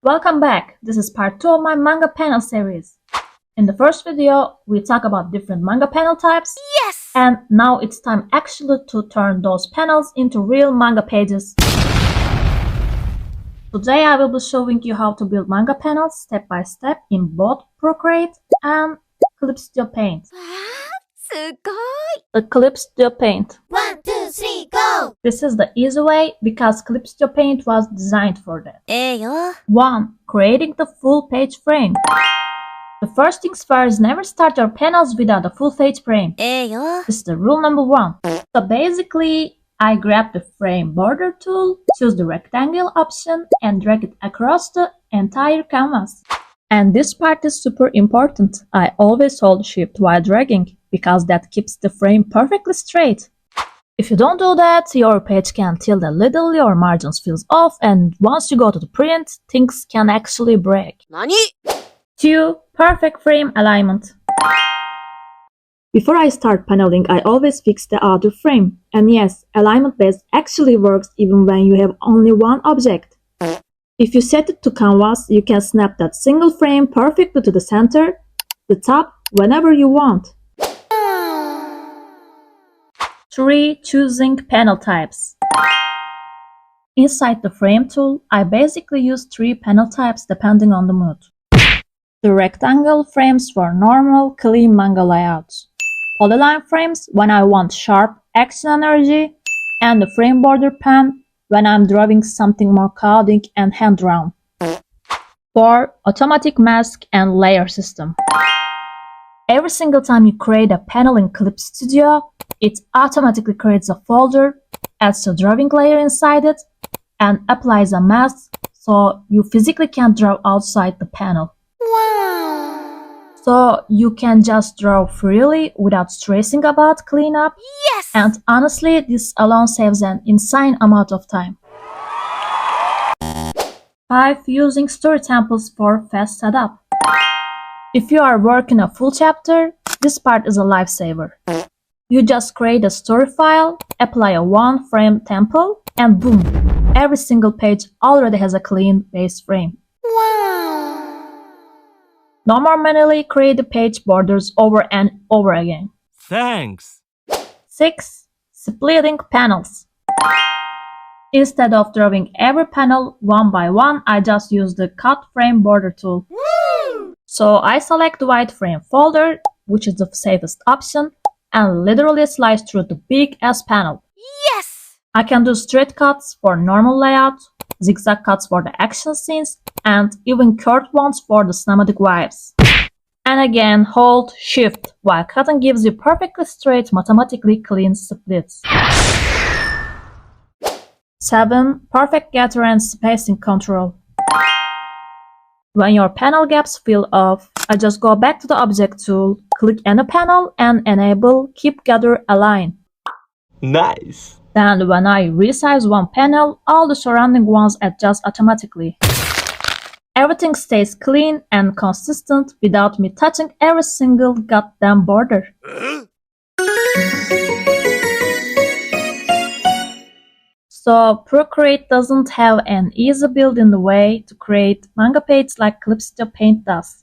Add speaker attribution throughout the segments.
Speaker 1: Welcome back! This is part 2 of my manga panel series. In the first video, we talk about different manga panel types.
Speaker 2: Yes!
Speaker 1: And now it's time actually to turn those panels into real manga pages. Today I will be showing you how to build manga panels step by step in both Procreate and Clip Studio Paint.
Speaker 2: すごい
Speaker 1: The Clip Studio Paint.
Speaker 2: 1, 2, 3, go!
Speaker 1: This is the easy way because Clip Studio Paint was designed for that.
Speaker 2: よ
Speaker 1: 1. Creating the full page frame. The first things first, never start your panels without a full page frame.
Speaker 2: よ
Speaker 1: This is the rule number 1. So basically, I grab the frame border tool, choose the rectangle option, and drag it across the entire canvas. And this part is super important. I always hold shift while dragging, because that keeps the frame perfectly straight. If you don't do that, your page can tilt a little, your margins feels off, and once you go to the print, things can actually break.
Speaker 2: 何
Speaker 1: 2. Perfect frame alignment. Before I start paneling, I always fix the outer frame. And yes, alignment base actually works even when you have only one object. If you set it to canvas, you can snap that single frame perfectly to the center, the top, whenever you want. 3. Choosing panel types. Inside the frame tool, I basically use 3 panel types depending on the mood. The rectangle frames for normal, clean manga layouts. Polyline frames when I want sharp action energy, and the frame border pen when I'm drawing something more chaotic and hand-drawn. 4. Automatic mask and layer system. Every single time you create a panel in Clip Studio, it automatically creates a folder, adds a drawing layer inside it, and applies a mask so you physically can't draw outside the panel.
Speaker 2: Wow!
Speaker 1: So you can just draw freely without stressing about cleanup.
Speaker 2: Yes!
Speaker 1: And honestly, this alone saves an insane amount of time. 5. Using story temples for fast setup. If you are working a full chapter, this part is a lifesaver. You just create a story file, apply a one frame temple, and boom, every single page already has a clean base frame.
Speaker 2: Wow!
Speaker 1: No more manually create the page borders over and over again.
Speaker 3: Thanks.
Speaker 1: 6. Splitting panels. Instead of drawing every panel one by one, I just use the Cut Frame Border tool.
Speaker 2: Woo!
Speaker 1: So I select the white frame folder, which is the safest option, and literally slice through the big ass panel.
Speaker 2: Yes!
Speaker 1: I can do straight cuts for normal layout, zigzag cuts for the action scenes, and even curved ones for the cinematic vibes. And again, hold shift while cutting gives you perfectly straight, mathematically clean splits. 7. Perfect gather and spacing control. When your panel gaps feel off, I just go back to the object tool, click any panel, and enable Keep Gather Align.
Speaker 3: Nice.
Speaker 1: Then when I resize one panel, all the surrounding ones adjust automatically. Everything stays clean and consistent without me touching every single goddamn border. So Procreate doesn't have an easy built-in way to create manga pages like Clip Studio Paint does.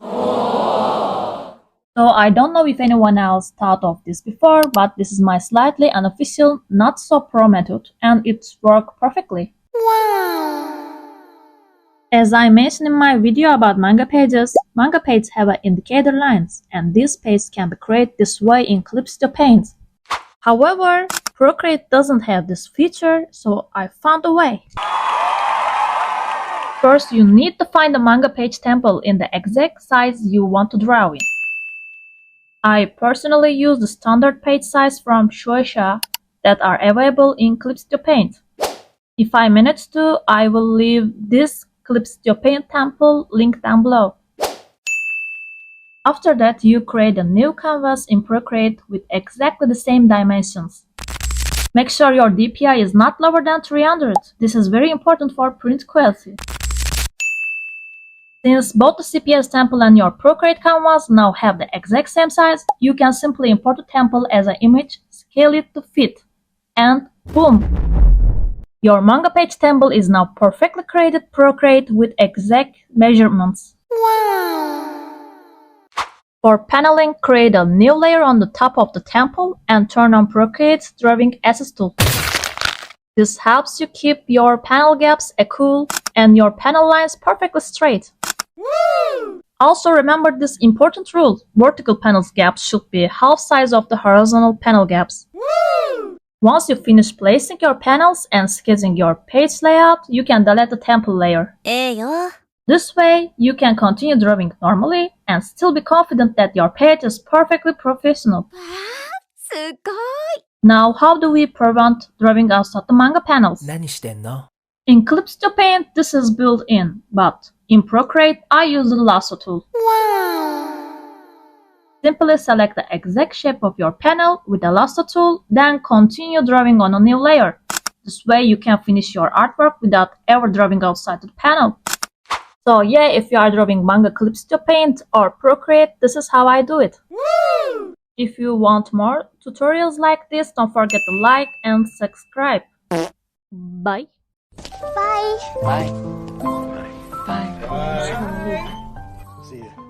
Speaker 1: So I don't know if anyone else thought of this before, but this is my slightly unofficial, not so pro method, and it worked perfectly.
Speaker 2: Wow!
Speaker 1: As I mentioned in my video about manga pages have indicator lines, and these pages can be created this way in Clip Studio Paint. However, Procreate doesn't have this feature, so I found a way. First, you need to find the manga page temple in the exact size you want to draw in. I personally use the standard page size from Shueisha that are available in Clip Studio Paint. If I manage to, I will leave this Clip Studio Paint temple link down below. After that, you create a new canvas in Procreate with exactly the same dimensions. Make sure your DPI is not lower than 300. This is very important for print quality. Since both the CPS temple and your Procreate canvas now have the exact same size, you can simply import the temple as an image, scale it to fit, and boom! Your manga page template is now perfectly created Procreate with exact measurements.
Speaker 2: Wow.
Speaker 1: For paneling, create a new layer on the top of the temple and turn on Procreate's drawing assist tool. This helps you keep your panel gaps equal and your panel lines perfectly straight.
Speaker 2: Woo!
Speaker 1: Also remember this important rule: vertical panels gaps should be half size of the horizontal panel gaps.
Speaker 2: Woo!
Speaker 1: Once you finish placing your panels and sketching your page layout, you can delete the temple layer.
Speaker 2: ええよ。
Speaker 1: This way, you can continue drawing normally and still be confident that your page is perfectly professional.
Speaker 2: わあ、すごい。
Speaker 1: Now, how do we prevent drawing outside the manga panels?
Speaker 4: 何してんの？
Speaker 1: In Clips to Paint, this is built in, but in Procreate, I use the LASSO tool.
Speaker 2: Wow.
Speaker 1: Simply select the exact shape of your panel with the lasso tool, then continue drawing on a new layer. This way you can finish your artwork without ever drawing outside the panel. So yeah, if you are drawing manga clips to paint or Procreate, this is how I do it.
Speaker 2: Woo!
Speaker 1: If you want more tutorials like this, don't forget to like and subscribe. Bye.
Speaker 2: Bye.
Speaker 4: Bye.
Speaker 5: Bye.
Speaker 4: Bye.
Speaker 5: See ya.